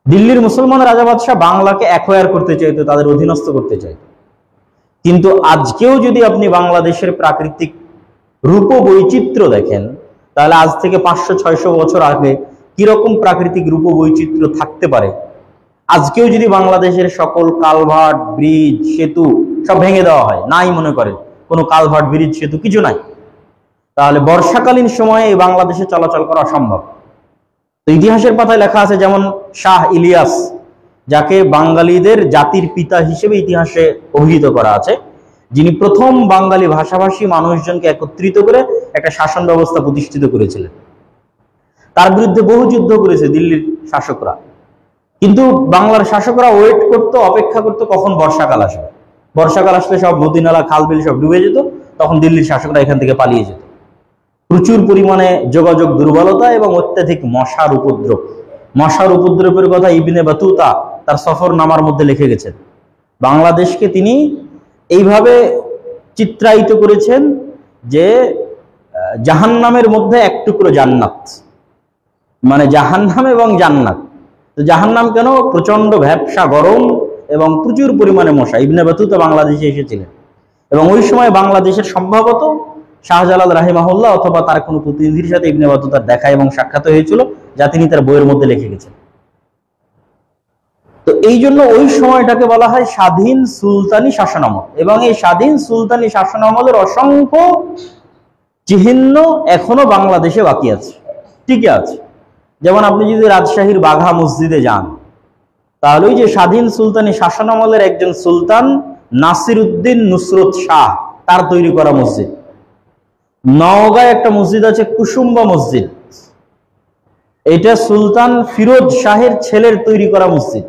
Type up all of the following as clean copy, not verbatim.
দিল্লির মুসলমান রাজা বাদশাহ বাংলাকে অ্যাকোয়ার করতে চাইতো, তাদের অধীনস্থ করতে চাইতো। কিন্তু আজকেও যদি আপনি বাংলাদেশের প্রাকৃতিক রূপ বৈচিত্র্য দেখেন, তাহলে আজ থেকে 500-600 বছর আগে কিরকম প্রাকৃতিক রূপ বৈচিত্র্য থাকতে পারে, আজকেও যদি বাংলাদেশের সকল কালভার্ট, ব্রিজ, সেতু সব ভেঙে দেওয়া হয়, নাই মনে করেন কোনো কালভার্ট, ব্রিজ, সেতু কিছু নাই, তাহলে বর্ষাকালীন সময়ে এই বাংলাদেশে চলাচল করা অসম্ভব। তো ইতিহাসের পাতায় লেখা আছে, যেমন শাহ ইলিয়াস, যাকে বাঙালিদের জাতির পিতা হিসেবে ইতিহাসে অভিহিত করা আছে, যিনি প্রথম বাঙালি ভাষাভাষী মানুষজনকে একত্রিত করে একটা শাসন ব্যবস্থা প্রতিষ্ঠিত করেছিলেন। তার বিরুদ্ধে বহু যুদ্ধ করেছে দিল্লির শাসকরা, কিন্তু বাংলার শাসকরা ওয়েট করতো, অপেক্ষা করতো কখন বর্ষাকাল আসবে। বর্ষাকাল আসলে সব নদী নালা, খাল বিল সব ডুবে যেত, তখন দিল্লির শাসকরা এখান থেকে পালিয়ে যেত। প্রচুর পরিমাণে যোগাযোগ দুর্বলতা এবং অত্যাধিক মশার উপদ্রব। মশার উপদ্রবের কথা ইবনে বাতুতা তার সফরনামার মধ্যে লিখে গেছেন। বাংলাদেশকে তিনি এইভাবে চিত্রায়িত করেছেন যে জাহান্নামের মধ্যে এক টুকরো জান্নাত, মানে জাহান্নাম এবং জান্নাত। তো জাহান্নাম কেন? প্রচন্ড ভ্যাপসা গরম এবং প্রচুর পরিমাণে মশা। ইবনে বাতুতা বাংলাদেশে এসেছিলেন এবং ওই সময় বাংলাদেশের সম্ভবত শাহজালাল রাহিমাহুল্লাহ অথবা তার কোনো প্রতিনিধির সাথে ইবনে বাতুতার দেখা এবং সাক্ষাৎ হয়েছিল, যা তিনি তার বইয়ের মধ্যে লিখে গেছেন। তো এই জন্য ওই সময়টাকে বলা হয় স্বাধীন সুলতানি শাসনামল, এবং এই স্বাধীন সুলতানি শাসনামলের অসংখ্য চিহ্ন এখনো বাংলাদেশে বাকি আছে, টিকে আছে। যেমন আপনি যদি রাজশাহীর বাঘা মসজিদে যান, তাহলে ওই যে স্বাধীন সুলতানি শাসনামলের একজন সুলতান নাসির উদ্দিন নুসরত শাহ, তার তৈরি করা মসজিদ। নওগাঁয় একটা মসজিদ আছে কুসুম্বা মসজিদ, এটা সুলতান ফিরোজ শাহের ছেলের তৈরি করা মসজিদ।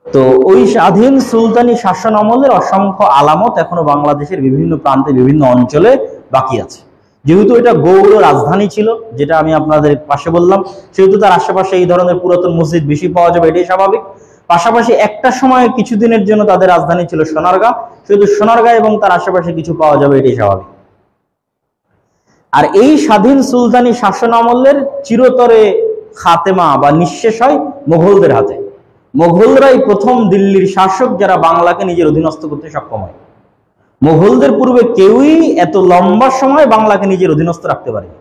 তো ওই স্বাধীন সুলতানি শাসন আমলের অসংখ্য আলামত এখনো বাংলাদেশের বিভিন্ন প্রান্তে, বিভিন্ন অঞ্চলে বাকি আছে। যেহেতু এটা গৌড় রাজধানী ছিল, যেটা আমি আপনাদের পাশে বললাম, সেহেতু তার আশেপাশে এই ধরনের পুরাতন মসজিদ বেশি পাওয়া যাবে, এটাই স্বাভাবিক। পাশাপাশি একটা সময় কিছুদিনের জন্য তাদের রাজধানী ছিল সোনারগাঁ, সেহেতু সোনারগাঁ এবং তার আশেপাশে কিছু পাওয়া যাবে, এটাই স্বাভাবিক। আর এই স্বাধীন সুলতানি শাসন আমলের চিরতরে খাতেমা বা নিঃশেষ হয় মোগলদের হাতে। মোগলরাই প্রথম দিল্লির শাসক যারা বাংলাকে নিজের অধীনস্থ করতে সক্ষম হয়। মোগলদের পূর্বে কেউই এত লম্বা সময় বাংলাকে নিজের অধীনস্থ রাখতে পারেনি।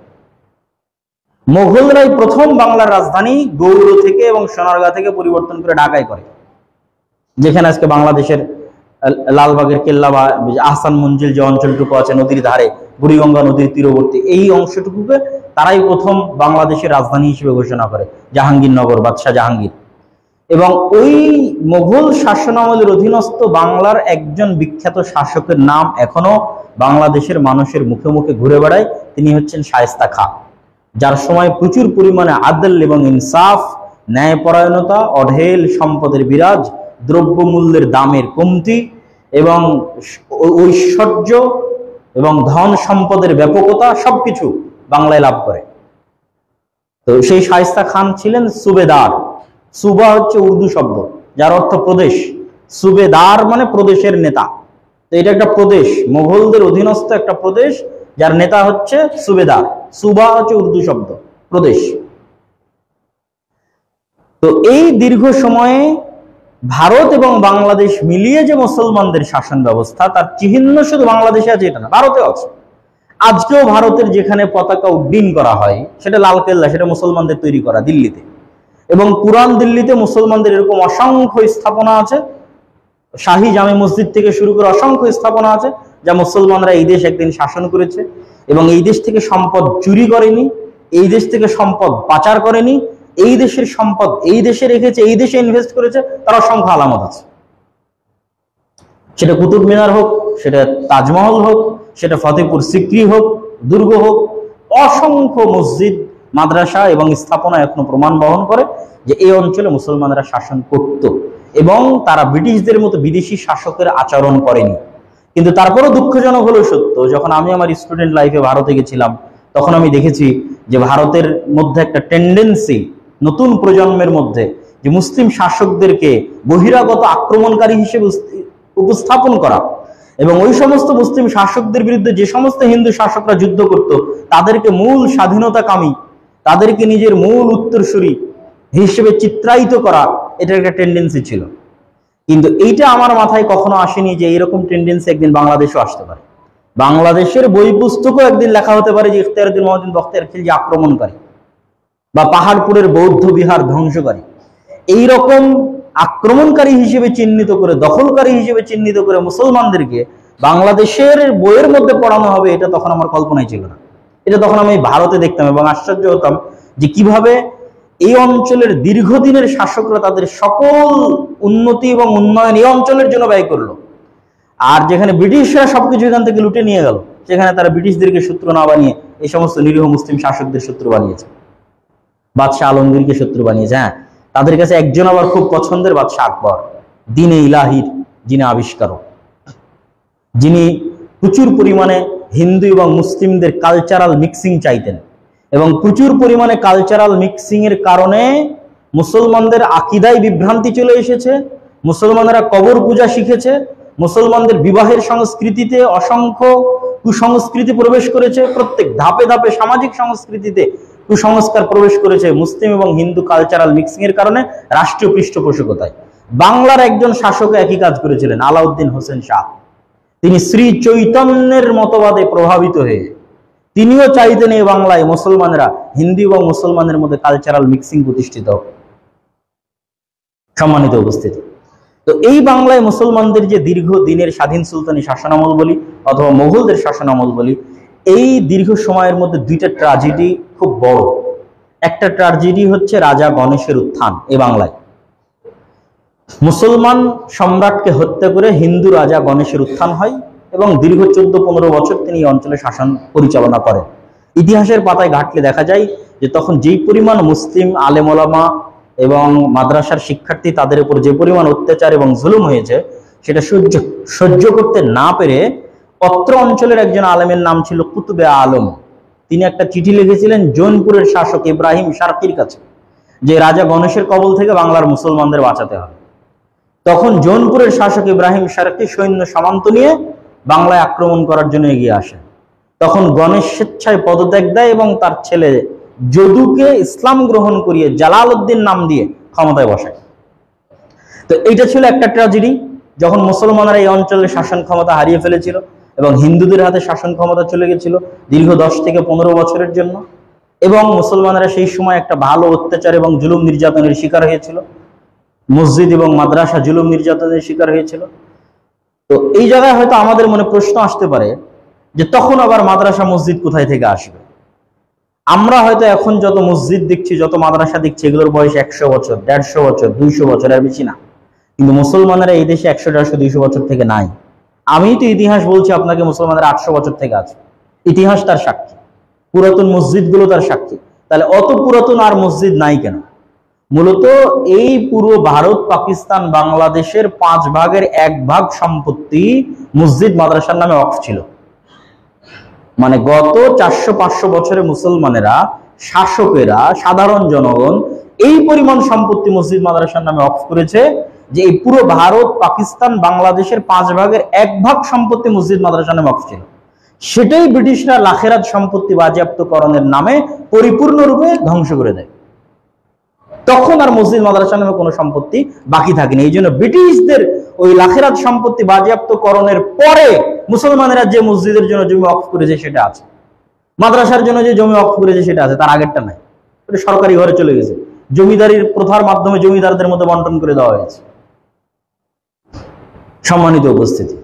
মোগলরাই প্রথম বাংলার রাজধানী গৌড় থেকে এবং সোনারগাঁ থেকে পরিবর্তন করে ঢাকায় করে, যেখানে আজকে বাংলাদেশের লালবাগের কেল্লা বা আহসান মঞ্জিল যে অঞ্চলটুকু আছে নদীর ধারে, বুড়িগঙ্গা নদীর তীরবর্তী, এই অংশটুকুকে তারাই প্রথম বাংলাদেশের রাজধানী হিসেবে ঘোষণা করে, জাহাঙ্গীরনগর, বাদশাহ জাহাঙ্গীর। এবং ওই মোগল শাসনামলের অধীনস্থ বাংলার একজন বিখ্যাত শাসকের নাম এখনো বাংলাদেশের মানুষের মুখে মুখে ঘুরে বেড়ায়, তিনি হচ্ছেন শায়েস্তা খাঁ, যার সময় প্রচুর পরিমাণে আদল এবং ইনসাফ, ন্যায়পরায়ণতা, অঢেল সম্পদের বিরাজ, দ্রব্যমূল্যের দামের কমতি এবং ঐশ্বর্য এবং ধন সম্পদের ব্যাপকতা সবকিছু বাংলায় লাভ করে। তো সেই শায়েস্তা খান ছিলেন সুবেদার। সুবা হচ্ছে উর্দু শব্দ যার অর্থ প্রদেশ, সুবেদার মানে প্রদেশের নেতা। তো এটা একটা প্রদেশ, মোগলদের অধীনস্থ একটা প্রদেশ, যার নেতা হচ্ছে সুবেদার। সুবা হচ্ছে উর্দু শব্দ, প্রদেশ। তো এই দীর্ঘ সময়ে ভারত এবং বাংলাদেশ মিলিয়ে যে মুসলমানদের শাসন ব্যবস্থা, তার চিহ্ন শুধু বাংলাদেশে আছে এটা না, ভারতেও আছে। আজকেও ভারতের যেখানে পতাকা উড্ডীন করা হয় সেটা লালকেল্লা, সেটা মুসলমানদের তৈরি করা দিল্লিতে। এবং পুরান দিল্লিতে মুসলমানদের এরকম অসংখ্য স্থাপনা আছে, শাহী জামে মসজিদ থেকে শুরু করে অসংখ্য স্থাপনা আছে, যা মুসলমানরা এই দেশ একদিন শাসন করেছে এবং এই দেশ থেকে সম্পদ চুরি করেনি, এই দেশ থেকে সম্পদ পাচার করেনি, এই দেশের সম্পদ এই দেশে রেখেছে, এই দেশে ইনভেস্ট করেছে, তার অসংখ্য আলামত আছে। সেটা কুতুব মিনার হোক, সেটা তাজমহল হোক, সেটা ফতেপুর সিক্রি হোক, দুর্গ হোক, অসংখ্য মসজিদ, মাদ্রাসা এবং স্থাপনা এখনো প্রমাণ বহন করে যে এই অঞ্চলে মুসলমানরা শাসন করত এবং তারা ব্রিটিশদের মতো বিদেশি শাসকের আচরণ করেনি। কিন্তু তারপরও দুঃখজনক হলেও সত্য, যখন আমি আমার স্টুডেন্ট লাইফে ভারতে গেছিলাম, তখন আমি দেখেছি যে ভারতের মধ্যে একটা টেন্ডেন্সি, নতুন প্রজন্মের মধ্যে, যে মুসলিম শাসকদেরকে বহিরাগত আক্রমণকারী হিসেবে উপস্থাপন করা এবং ওই সমস্ত মুসলিম শাসকদের বিরুদ্ধে যে সমস্ত হিন্দু শাসকরা যুদ্ধ করত, তাদেরকে মূল স্বাধীনতাকামী, তাদেরকে নিজের মূল উত্তরসূরি, হিসেবে চিত্রায়িত করা, এটা একটা টেন্ডেন্সি ছিল। কিন্তু এইটা আমার মাথায় কখনো আসেনি যে এইরকম টেন্ডেন্সি একদিন বাংলাদেশেও আসতে পারে। বাংলাদেশের বই পুস্তকও একদিন লেখা হতে পারে যে ইখতিয়ারউদ্দিন মহসিন বখতিয়ার খিলজি আক্রমণকারী বা পাহাড়পুরের বৌদ্ধ বিহার ধ্বংসকারী, এইরকম আক্রমণকারী হিসেবে চিহ্নিত করে, দখলকারী হিসেবে চিহ্নিত করে মুসলমানদেরকে বাংলাদেশের বইয়ের মধ্যে পড়ানো হবে, এটা তখন আমার কল্পনায় ছিল না। এটা তখন আমি ভারতে দেখতাম এবং আশ্চর্য হতাম যে কিভাবে এই অঞ্চলের দীর্ঘদিনের শাসকরা তাদের সকল উন্নতি এবং উন্নয়ন এই অঞ্চলের জন্য ব্যয় করলো। আর যেখানে ব্রিটিশরা সবকিছু এখান থেকে লুটে নিয়ে গেল, সেখানে তারা ব্রিটিশদেরকে শত্রু না বানিয়ে এই সমস্ত নিরীহ মুসলিম শাসকদের শত্রু বানিয়েছে, বাদশাহ আলমগীরকে শত্রু বানিয়েছে। হ্যাঁ, তাদের কাছে একজন আবার খুব পছন্দের, বাদশাহ আকবর, দ্বীনে ইলাহির যিনি আবিষ্কারক, যিনি প্রচুর পরিমাণে হিন্দু এবং মুসলিমদের কালচারাল মিক্সিং চাইতেন এবং প্রচুর পরিমাণে কালচারাল মিক্সিং এর কারণে মুসলমানদের আকীদায় বিভ্রান্তি চলে এসেছে, মুসলমানরা কবর পূজা শিখেছে, মুসলমানদের বিবাহের সংস্কৃতিতে অসংখ্য কুসংস্কৃতি প্রবেশ করেছে, প্রত্যেক ধাপে ধাপে সামাজিক সংস্কৃতিতে কুসংস্কার প্রবেশ করেছে মুসলিম এবং হিন্দু কালচারাল মিক্সিং এর কারণে রাষ্ট্রীয় পৃষ্ঠপোষকতায়। বাংলার একজন শাসক একই কাজ করেছিলেন, আলাউদ্দিন হোসেন শাহ। তিনি শ্রী চৈতন্যের মতবাদে প্রভাবিত হয়ে তিনিও চাইতেন এই বাংলায় মুসলমানরা হিন্দু এবং মুসলমানের মধ্যে কালচারাল মিক্সিং প্রতিষ্ঠিত হোক। সম্মানিত উপস্থিতি, তো এই বাংলায় মুসলমানদের যে দীর্ঘ দিনের স্বাধীন সুলতানি শাসনামল বলি অথবা মোগলদের শাসনামল বলি, এই দীর্ঘ সময়ের মধ্যে দুইটা ট্র্যাজেডি খুব বড়। একটা ট্র্যাজেডি হচ্ছে রাজা গণেশের উত্থান। এই বাংলায় মুসলমান সম্রাটকে হত্যা করে হিন্দু রাজা গণেশের উত্থান হয় এবং দীর্ঘ 14-15 বছর তিনি এই অঞ্চলে শাসন পরিচালনা করেন। ইতিহাসের পাতায় ঘাটলে দেখা যায় যে তখন যেই পরিমাণ মুসলিম আলেম ওলামা এবং মাদ্রাসার শিক্ষার্থী তাদের উপর যে পরিমাণ অত্যাচার এবং জুলুম হয়েছে, সেটা সহ্য করতে না পেরে অত্র অঞ্চলের একজন আলেমের নাম ছিল কুতুবে আলম। তিনি একটা চিঠি লিখেছিলেন জৌনপুরের শাসক ইব্রাহিম শারকির কাছে, যে রাজা গণেশের কবল থেকে বাংলার মুসলমানদের বাঁচাতে হবে। তখন জৌনপুরের শাসক ইব্রাহিম শারকি সৈন্য সামন্ত নিয়ে বাংলায় আক্রমণ করার জন্য এগিয়ে আসেন। তখন গণেশ স্বেচ্ছায় পদত্যাগ দেয় এবং তার ছেলে যদুকে ইসলাম গ্রহণ করিয়ে জালালউদ্দিন নাম দিয়ে ক্ষমতায় বসায়। তো এইটা ছিল একটা ট্র্যাজেডি, যখন মুসলমানরা এই অঞ্চলের শাসন ক্ষমতা হারিয়ে ফেলেছিল এবং হিন্দুদের হাতে শাসন ক্ষমতা চলে গেছিল দীর্ঘ 10 থেকে 15 বছরের জন্য, এবং মুসলমানরা সেই সময় একটা ভালো অত্যাচার এবং জুলুম নির্যাতনের শিকার হয়েছিল, মসজিদ এবং মাদ্রাসা জুলুম নির্যাতনের শিকার হয়েছিল। তো এই জায়গায় হয়তো আমাদের মনে প্রশ্ন আসতে পারে যে তখন আবার মাদ্রাসা মসজিদ কোথায় থেকে আসবে? আমরা হয়তো এখন যত মসজিদ দেখছি, যত মাদ্রাসা দেখছি, এগুলোর বয়স 100 বছর, 150 বছর, 200 বছর, আর বেশি না। কিন্তু মুসলমানেরা এই দেশে 100, 150, 200 বছর থেকে নাই। আমি তো ইতিহাস বলছি আপনাকে, মুসলমানরা 800 বছর থেকে আছে। ইতিহাস তার সাক্ষী, পুরাতন মসজিদগুলো তার সাক্ষী। তাহলে অত পুরাতন আর মসজিদ নাই কেন? মূলত এই পুরো ভারত, পাকিস্তান, বাংলাদেশের 5 ভাগের 1 ভাগ সম্পত্তি মসজিদ মাদ্রাসার নামে ওয়াকফ ছিল। মানে গত 400-500 বছরে মুসলমানেরা, শাসকেরা, সাধারণ জনগণ এই পরিমাণ সম্পত্তি মসজিদ মাদ্রাসার নামে ওয়াকফ করেছে যে এই পুরো ভারত, পাকিস্তান, বাংলাদেশের 5 ভাগের 1 ভাগ সম্পত্তি মসজিদ মাদ্রাসার নামে ওয়াকফ ছিল। সেটাই ব্রিটিশরা লাখেরাত সম্পত্তি বাজেয়াপ্তকরণের নামে পরিপূর্ণরূপে ধ্বংস করে দেয়। তখন আর মসজিদ মাদ্রাসা নামে কোনো সম্পত্তি বাকি থাকেনি। এই জন্য ব্রিটিশদের ওই লাখেরাত সম্পত্তি বাজেয়াপ্তকরণের পরে মুসলমানেরা যে মসজিদের জন্য জমি ওয়াকফ করেছে সেটা আছে, মাদ্রাসার জন্য যে জমি ওয়াকফ করেছে সেটা আছে, তার আগেরটা নাই। এটা সরকারি ঘরে চলে গেছে, জমিদারির প্রথার মাধ্যমে জমিদারদের মধ্যে বন্টন করে দেওয়া হয়েছে। সম্মানিত উপস্থিতি,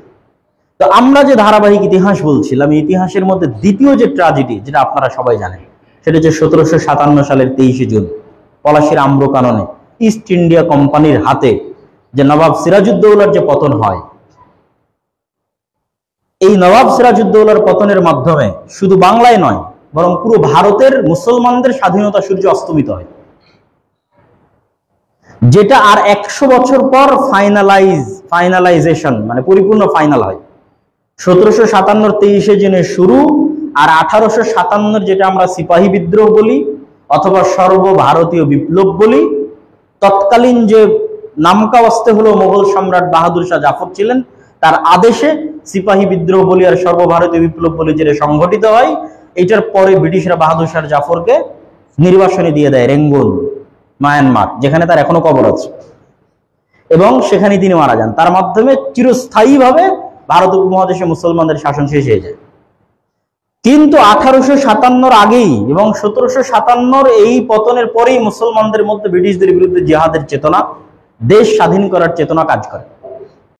তো আমরা যে ধারাবাহিক ইতিহাস বলছিলাম, এই ইতিহাসের মধ্যে দ্বিতীয় যে ট্র্যাজেডি, যেটা আপনারা সবাই জানেন, সেটা হচ্ছে 1757 সালের 23শে জুন পলাশীর আম্রকাননে ইস্ট ইন্ডিয়া কোম্পানির হাতে যে নবাব সিরাজউদ্দৌলার যে পতন হয়। এই নবাব সিরাজউদ্দৌলার পতনের মাধ্যমে শুধু বাংলায় নয়, বরং পুরো ভারতের মুসলমানদের স্বাধীনতা সূর্য অস্তমিত হয়, যেটা আর 100 বছর পর ফাইনালাইজেশন মানে পরিপূর্ণ ফাইনাল হয়। 1757 23শে জুনে শুরু, আর 1857 যেটা আমরা সিপাহী বিদ্রোহ বলি অথবা সর্বভারতীয় বিপ্লব বলি, তৎকালীন যে নামকাওয়াস্তে হলো মোগল সম্রাট বাহাদুর শাহ জাফর ছিলেন, তার আদেশে সিপাহী বিদ্রোহ বলি আর সর্বভারতীয় বিপ্লব বলি যেটা সংঘটিত হয়। এটার পরে ব্রিটিশরা বাহাদুর শাহ জাফরকে নির্বাসনে দিয়ে দেয় রেঙ্গুন। মায়ানমার, যেখানে তার এখনো কবর আছে, এবং সেখানে তিনি মারা যান। তার মাধ্যমে চিরস্থায়ীভাবে ভারত উপমহাদেশে মুসলমানদের শাসন শেষ হয়ে যায়। কিন্তু 1857 আগেই এবং 1757 এই পতনের পরেই মুসলমানদের মধ্যে ব্রিটিশদের বিরুদ্ধে জিহাদের চেতনা, দেশ স্বাধীন করার চেতনা কাজ করে।